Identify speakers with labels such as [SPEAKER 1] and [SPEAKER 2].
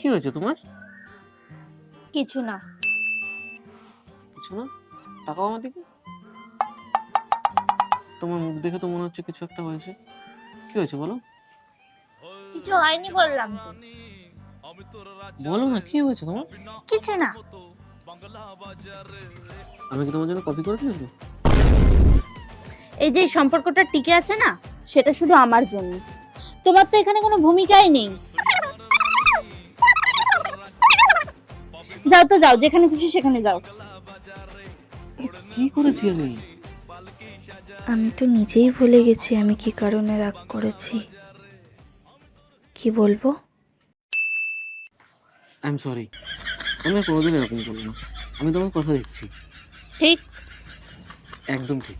[SPEAKER 1] কি হয়েছে তোমার?
[SPEAKER 2] কিছু না।
[SPEAKER 1] কিছু না? তাকাও আমার দিকে। তোমার মুখ দেখে তো মনে হচ্ছে কিছু একটা হয়েছে। কি হয়েছে বলো?
[SPEAKER 2] কিছু হয়নি বললাম তো।
[SPEAKER 1] বলো না, কি হয়েছে তোমার?
[SPEAKER 2] কিছু না।
[SPEAKER 1] আমি কি তোমার জন্য কফি করে নিয়ে আসবো?
[SPEAKER 2] এই যে সম্পর্কটা টিকে আছে না, সেটা শুধু আমার জন্য। তোমার তো এখানে কোনো ভূমিকাই নেই। যাও তো যাও, যেখানে খুশি সেখানে যাও।
[SPEAKER 1] কি করেছি আমি?
[SPEAKER 3] আমি তো নিজেই ভুলে গেছি আমি কি কারণে রাগ করেছি। কি বলবো?
[SPEAKER 1] I am sorry. আমি আর কোনোদিন এরকম করবো না। আমি তোমাকে কথা দিচ্ছি।
[SPEAKER 2] ঠিক।
[SPEAKER 1] একদম ঠিক।